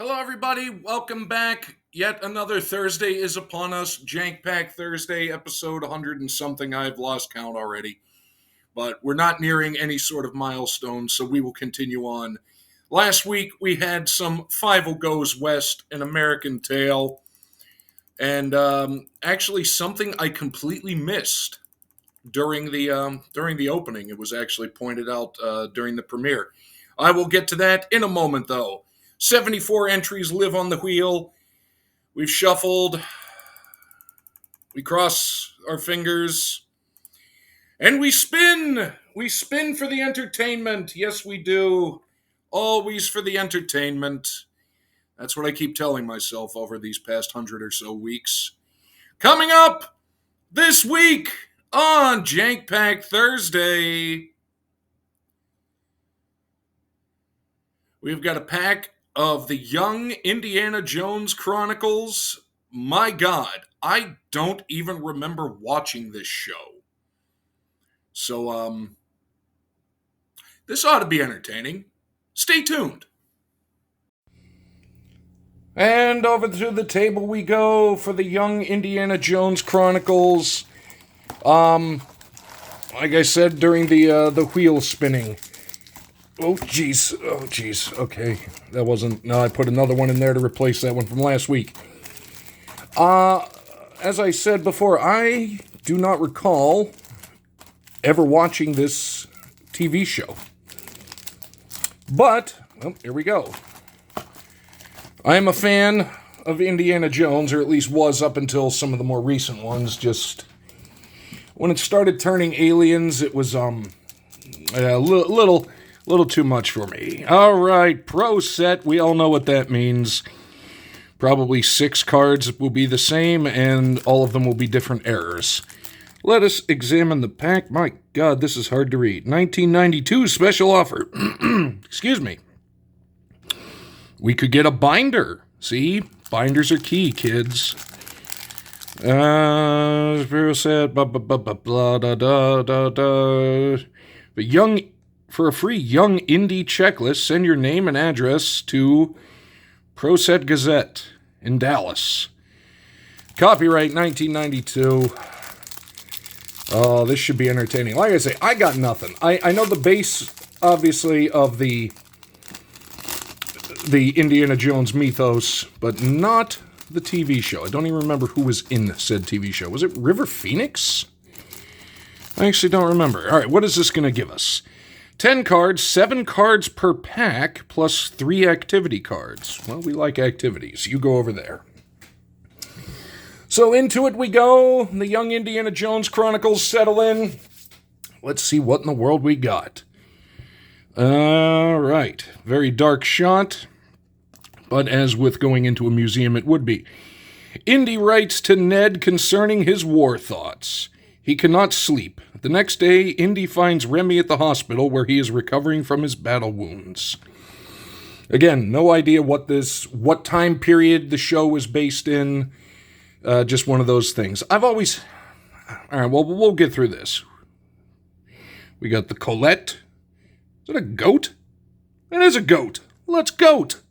Hello, everybody. Welcome back. Yet another Thursday is upon us. Jank Pack Thursday, episode 100 and something. I've lost count already. But we're not nearing any sort of milestone, so we will continue on. Last week, we had some Five Goes West, an American Tale, and actually something I completely missed during the opening. It was actually pointed out during the premiere. I will get to that in a moment, though. 74 entries live on the wheel. We've shuffled. We cross our fingers. And we spin. We spin for the entertainment. Yes, we do. Always for the entertainment. That's what I keep telling myself over these past 100 or so weeks. Coming up this week on Jank Pack Thursday, we've got a pack of the Young Indiana Jones Chronicles. My God, I don't even remember watching this show. So, this ought to be entertaining. Stay tuned. And over to the table we go for the Young Indiana Jones Chronicles. Like I said during the wheel spinning. Oh, jeez. Okay. That wasn't... No, I put another one in there to replace that one from last week. As I said before, I do not recall ever watching this TV show. But, well, here we go. I am a fan of Indiana Jones, or at least was up until some of the more recent ones. Just... when it started turning aliens, it was, a little too much for me. All right, pro set. We all know what that means. Probably 6 cards will be the same, and all of them will be different errors. Let us examine the pack. My God, this is hard to read. 1992 special offer. Excuse me. We could get a binder. See? Binders are key, kids. Pro set. Blah, blah, blah, blah, blah, da, da, da, da. But for a free Young Indie checklist, send your name and address to ProSet Gazette in Dallas. Copyright 1992. Oh, this should be entertaining. Like I say, I got nothing. I know the base, obviously, of the Indiana Jones mythos, but not the TV show. I don't even remember who was in said TV show. Was it River Phoenix? I actually don't remember. All right, what is this going to give us? 10 cards, 7 cards per pack, plus 3 activity cards. Well, we like activities. You go over there. So into it we go. The Young Indiana Jones Chronicles settle in. Let's see what in the world we got. All right. Very dark shot. But as with going into a museum it would be. Indy writes to Ned concerning his war thoughts. He cannot sleep. The next day, Indy finds Remy at the hospital where he is recovering from his battle wounds. Again, no idea what time period the show was based in. Just one of those things. All right, well, we'll get through this. We got the Colette. Is it a goat? It is a goat. Let's goat.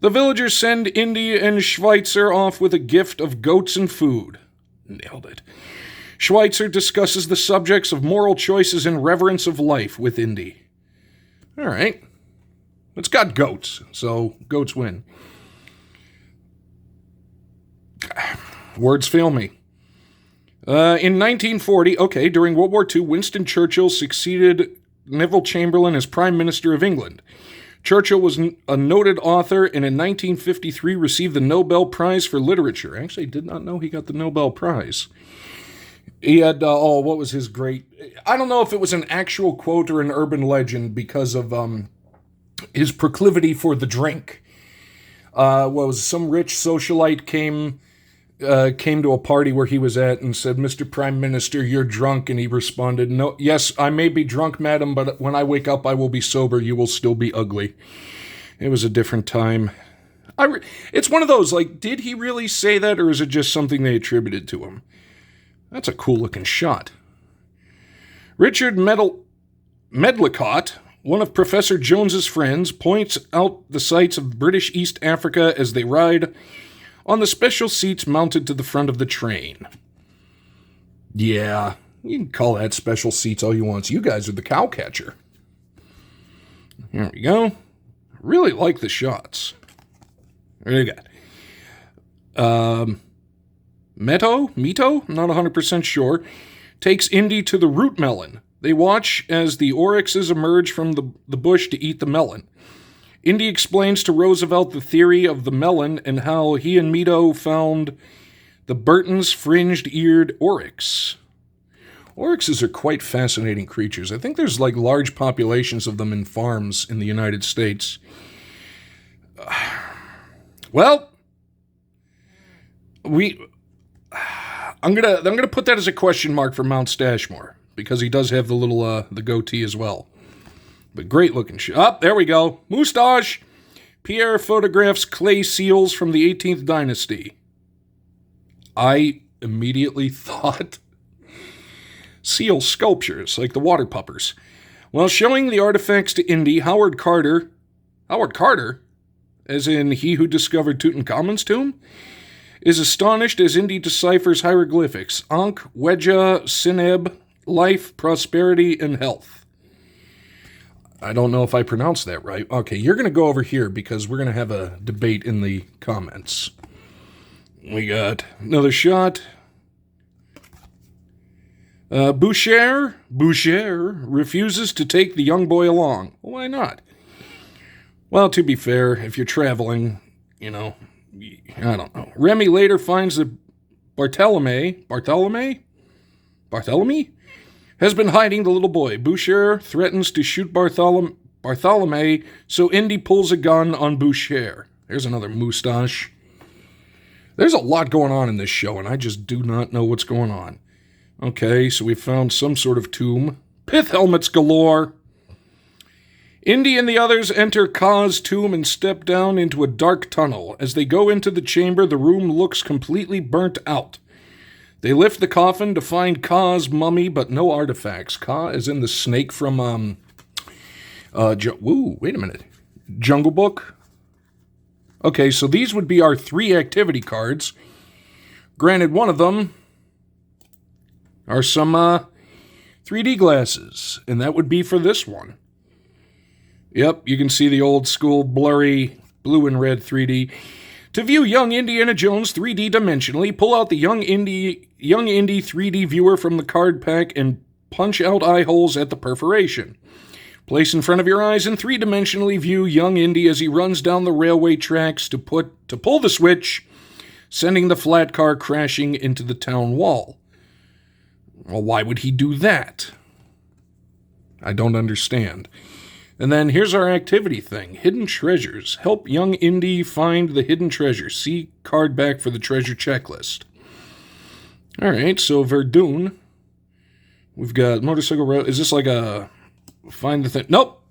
The villagers send Indy and Schweitzer off with a gift of goats and food. Nailed it. Schweitzer discusses the subjects of moral choices and reverence of life with Indy. All right. It's got goats, so goats win. Words fail me. In 1940, during World War II, Winston Churchill succeeded Neville Chamberlain as Prime Minister of England. Churchill was a noted author and in 1953 received the Nobel Prize for Literature. I actually did not know he got the Nobel Prize. He had, what was his great... I don't know if it was an actual quote or an urban legend because of his proclivity for the drink. Some rich socialite came to a party where he was at and said, "Mr. Prime Minister, you're drunk." And he responded, "No, yes, I may be drunk, madam, but when I wake up, I will be sober. You will still be ugly." It was a different time. It's one of those, like, did he really say that, or is it just something they attributed to him? That's a cool-looking shot. Richard Medlicott one of Professor Jones's friends points out the sights of British East Africa as they ride on the special seats mounted to the front of the train. Yeah, you can call that special seats all you want. You guys are the cow catcher. Here we go. Really like the shots. What do you got? Mito, not 100% sure, takes Indy to the root melon. They watch as the oryxes emerge from the bush to eat the melon. Indy explains to Roosevelt the theory of the melon and how he and Mito found the Burton's fringed-eared oryx. Oryxes are quite fascinating creatures. I think there's like large populations of them in farms in the United States. Well, I'm gonna put that as a question mark for Mount Stashmore because he does have the little the goatee as well. But great looking shot. Oh, there we go. Moustache. Pierre photographs clay seals from the 18th dynasty. I immediately thought seal sculptures like the water puppers. While showing the artifacts to Indy, Howard Carter, as in he who discovered Tutankhamun's tomb, is astonished as Indy deciphers hieroglyphics. Ankh, Wedja, Sineb, life, prosperity, and health. I don't know if I pronounced that right. Okay, you're going to go over here because we're going to have a debate in the comments. We got another shot. Boucher refuses to take the young boy along. Well, why not? Well, to be fair, if you're traveling, I don't know. Remy later finds that Bartholomew has been hiding the little boy. Boucher threatens to shoot Bartholomew, so Indy pulls a gun on Boucher. There's another moustache. There's a lot going on in this show, and I just do not know what's going on. Okay, so we found some sort of tomb. Pith helmets galore. Indy and the others enter Ka's tomb and step down into a dark tunnel. As they go into the chamber, the room looks completely burnt out. They lift the coffin to find Ka's mummy, but no artifacts. Ka is in the snake from, wait a minute. Jungle Book? Okay, so these would be our 3 activity cards. Granted, one of them are some 3D glasses, and that would be for this one. Yep, you can see the old school blurry blue and red 3D. To view young Indiana Jones 3D dimensionally, pull out the young Indy 3D viewer from the card pack and punch out eye holes at the perforation. Place in front of your eyes and 3-dimensionally view young Indy as he runs down the railway tracks to pull the switch, sending the flat car crashing into the town wall. Well, why would he do that? I don't understand. And then here's our activity thing. Hidden treasures. Help young Indy find the hidden treasure. See card back for the treasure checklist. Alright, so Verdun. We've got motorcycle road. Is this like a find the thing? Nope.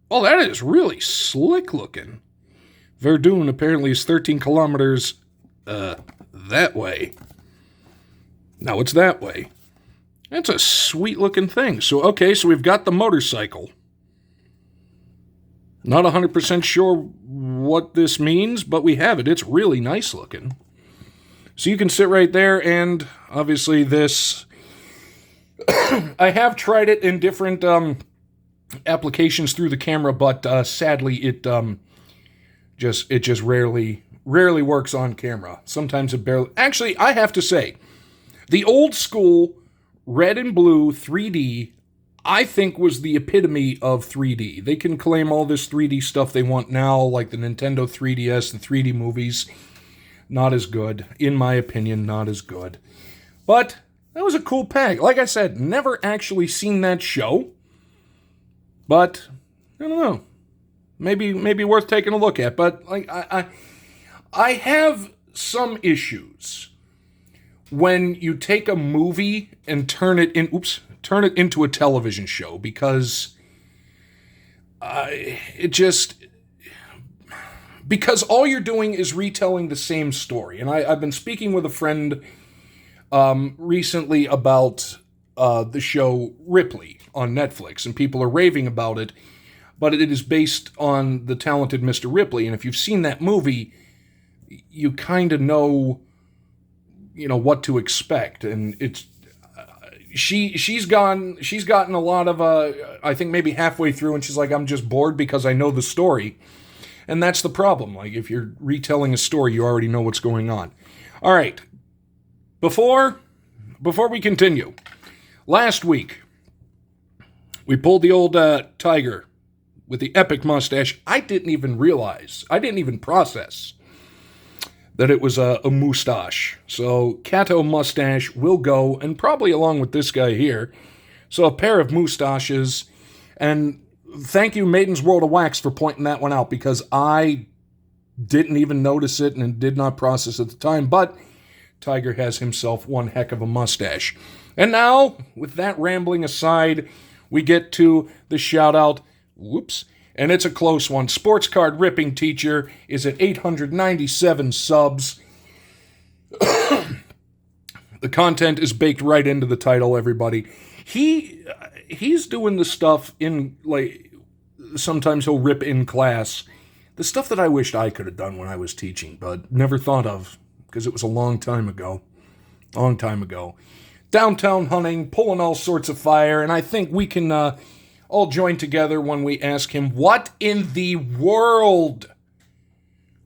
Oh, that is really slick looking. Verdun apparently is 13 kilometers that way. Now it's that way. That's a sweet looking thing. So, okay, so we've got the motorcycle. Not 100% sure what this means, but we have it. It's really nice looking. So you can sit right there, and obviously this... I have tried it in different applications through the camera, but sadly it just rarely works on camera. Sometimes it barely... Actually, I have to say, the old school red and blue 3D, I think, was the epitome of 3D. They can claim all this 3D stuff they want now, like the Nintendo 3DS, the 3D movies. Not as good. In my opinion, not as good. But that was a cool pack. Like I said, never actually seen that show. But, I don't know. Maybe worth taking a look at. But like I have some issues when you take a movie and turn it into a television show, because because all you're doing is retelling the same story. And I've been speaking with a friend recently about the show Ripley on Netflix, and people are raving about it. but it is based on The Talented Mr. Ripley. And if you've seen that movie, you kind of know, what to expect. And it's she's gotten a lot of I think maybe halfway through, and she's like, I'm just bored because I know the story. And that's the problem. Like, if you're retelling a story, you already know what's going on. All right. Before we continue, last week we pulled the old tiger with the epic mustache. I didn't even process that it was a moustache. So Cato mustache will go, and probably along with this guy here. So a pair of moustaches. And thank you, Maiden's World of Wax, for pointing that one out, because I didn't even notice it and did not process at the time. But Tiger has himself one heck of a mustache. And now, with that rambling aside, we get to the shout-out. Whoops. And it's a close one. Sports Card Ripping Teacher is at 897 subs. The content is baked right into the title, everybody. He's doing the stuff in, like, sometimes he'll rip in class. The stuff that I wished I could have done when I was teaching, but never thought of, because it was a long time ago. Downtown hunting, pulling all sorts of fire, and I think we can all join together when we ask him, what in the world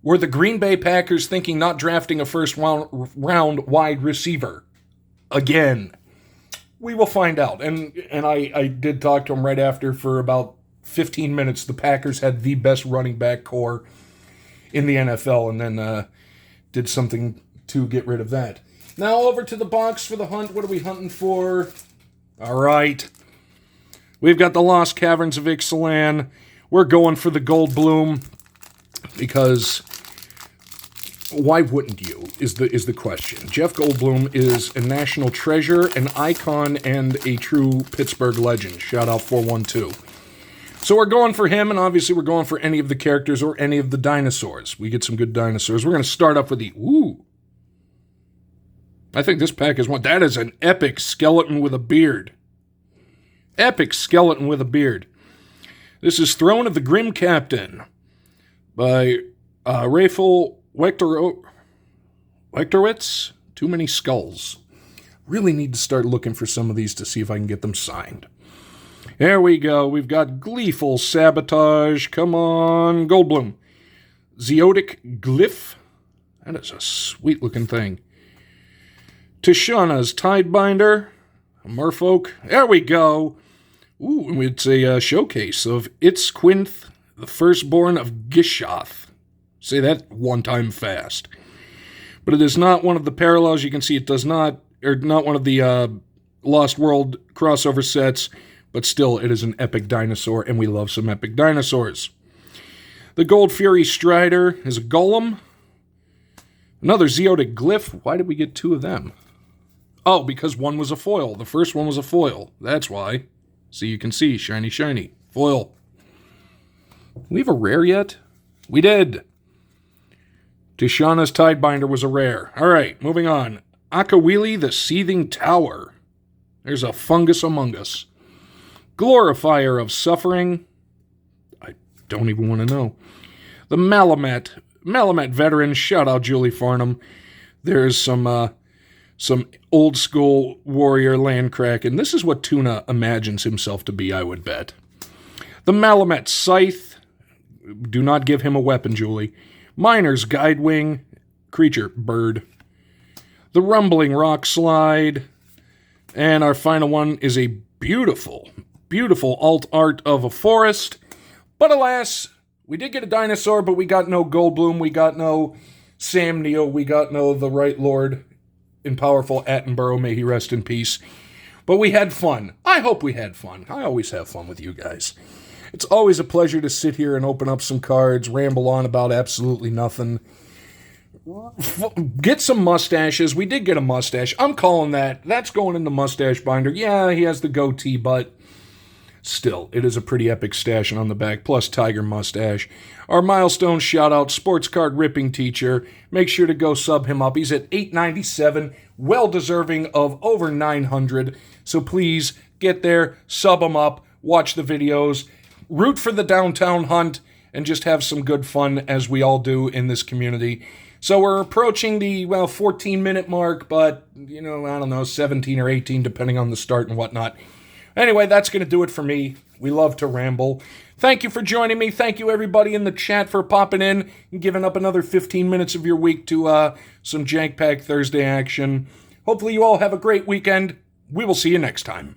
were the Green Bay Packers thinking not drafting a first-round wide receiver? Again. We will find out. And I did talk to him right after for about 15 minutes. The Packers had the best running back core in the NFL, and then did something to get rid of that. Now over to the box for the hunt. What are we hunting for? All right. We've got the Lost Caverns of Ixalan. We're going for the Goldblum, because why wouldn't you, is the question. Jeff Goldblum is a national treasure, an icon, and a true Pittsburgh legend. Shout out 412. So we're going for him, and obviously we're going for any of the characters or any of the dinosaurs. We get some good dinosaurs. We're going to start off with the... Ooh. I think this pack is one. That is an epic skeleton with a beard. Epic skeleton with a beard. This is Throne of the Grim Captain by Rafael Wechterowitz. Too many skulls. Really need to start looking for some of these to see if I can get them signed. There we go. We've got Gleeful Sabotage. Come on, Goldblum. Zeotic Glyph. That is a sweet-looking thing. Tishana's Tidebinder. Merfolk. There we go. Ooh, it's a showcase of Itzquinth, the firstborn of Gishoth. Say that one time fast. But it is not one of the parallels. You can see it does not, or not one of the Lost World crossover sets, but still, it is an epic dinosaur, and we love some epic dinosaurs. The Gold Fury Strider is a golem. Another Zeotic Glyph. Why did we get two of them? Oh, because one was a foil. The first one was a foil. That's why. So you can see, shiny, shiny. Foil. We have a rare yet? We did. Tishana's Tidebinder was a rare. All right, moving on. Akawili, the Seething Tower. There's a fungus among us. Glorifier of Suffering. I don't even want to know. The Malamet veteran. Shout out Julie Farnham. There's some old school warrior land crack, and this is what Tuna imagines himself to be, I would bet. The Malamet Scythe. Do not give him a weapon, Julie. Miner's Guidewing. Creature, bird. The Rumbling Rock Slide. And our final one is a beautiful, beautiful alt art of a forest. But alas, we did get a dinosaur, but we got no Goldblum, we got no Sam Neill, we got no the Right Lord and powerful Attenborough, may he rest in peace. But we had fun. I hope we had fun. I always have fun with you guys. It's always a pleasure to sit here and open up some cards, ramble on about absolutely nothing. Get some mustaches. We did get a mustache. I'm calling that. That's going in the mustache binder. Yeah, he has the goatee, but still, it is a pretty epic stash on the back, plus tiger mustache. Our Milestone Shoutout Sports Card Ripping Teacher. Make sure to go sub him up. He's at 897, well deserving of over 900. So please get there, sub him up, watch the videos. root for the downtown hunt, and just have some good fun as we all do in this community. So we're approaching the, 14-minute mark, but, I don't know, 17 or 18, depending on the start and whatnot. Anyway, that's going to do it for me. We love to ramble. Thank you for joining me. Thank you, everybody in the chat, for popping in and giving up another 15 minutes of your week to some Jank Pack Thursday action. Hopefully you all have a great weekend. We will see you next time.